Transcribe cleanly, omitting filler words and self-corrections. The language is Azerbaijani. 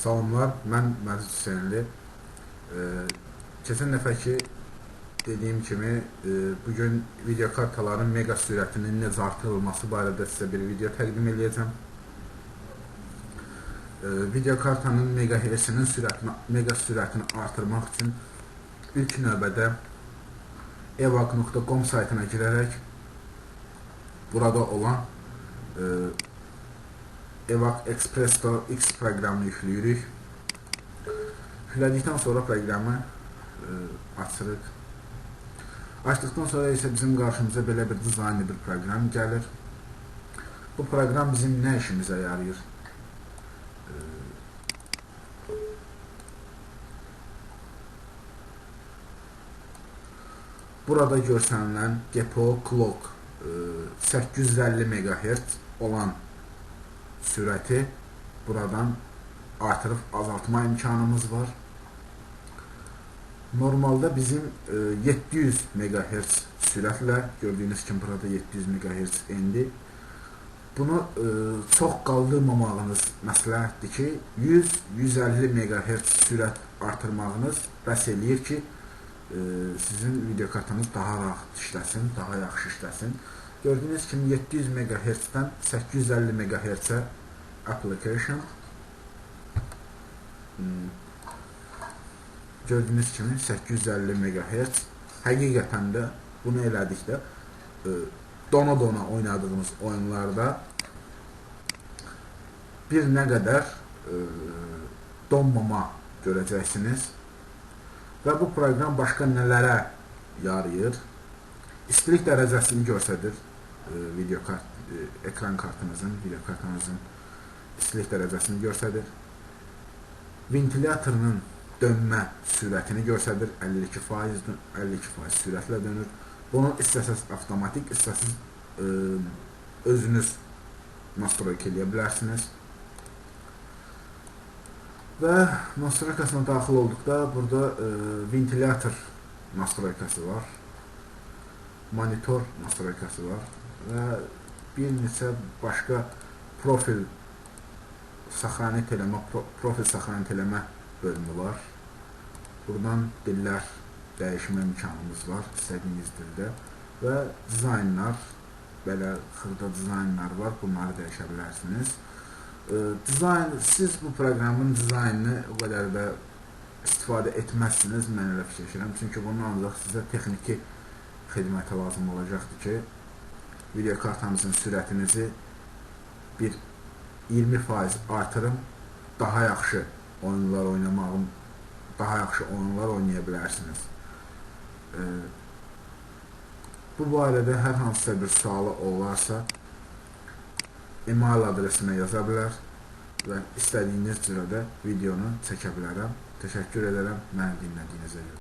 Salamlar, mən Məzid Hüseynli. Keçən dəfəki dediyim kimi, bugün video kartaların mega sürətinin necə artırılması barədə sizə bir video təqdim edəcəm. Video kartanın mega sürətini artırmaq üçün ilk növbədə evac.com saytına girərək burada olan Evac Expresso X proqramını yükləyirik. Yüklədikdən sonra proqramı açırıq. Açdıqdan sonra isə bizim qarşımıza belə bir dizaynlı bir proqram gəlir. Bu proqram bizim nə işimizə yarayır? Burada görsənilən GPO clock 850 MHz olan sürəti buradan artırıb azaltma imkanımız var. Normalda bizim 700 MHz sürətlə, gördüyünüz kimi burada 700 MHz endi. Bunu çox qaldırmamağınız məsləhətdir ki, 100-150 MHz sürət artırmağınız bəs eləyir ki, sizin video kartanız daha rahat işləsin, daha yaxşı işləsin. Gördüyünüz kimi 700 MHz-dən 850 MHz-ə application. Gördüyünüz kimi 850 MHz. Həqiqətən də bunu elədikdə dona oynadığımız oyunlarda bir nə qədər donmama görəcəksiniz. Və bu proqram başqa nələrə yarayır? İstilik dərəcəsini göstərir. Ekran kartınızın, video kartınızın istilik dərəcəsini göstərir. Ventilyatorunun dönmə sürətini göstərir. 52% sürətlə dönür. Bunu istəsəz avtomatik, istəsəz özünüz nastroyk eləyə bilərsiniz. Və nastroykasına daxil olduqda burada ventilyator nastroykası var. Monitor nastroykası var və bir neçə başqa profil saxlanit eləmə bölümü var. Buradan dillər dəyişmə imkanımız var istədiyiniz dildə və dizaynlar, belə xırda dizaynlar var, bunları dəyişə bilərsiniz. Siz bu proqramın dizaynını o qədər də istifadə etməzsiniz, mən elə fikirləşirəm, çünki bunun ancaq sizə texniki xidmətə lazım olacaqdır ki, video kartanızın sürətinizi bir 20% artırın, daha yaxşı oyunlar oynaya bilərsiniz. Bu barədə hər hansısa bir sualı olarsa, email adresimə yaza bilər və istədiyiniz cürədə videonu çəkə bilərəm. Təşəkkür edərəm, məni dinlədiyinizə görə.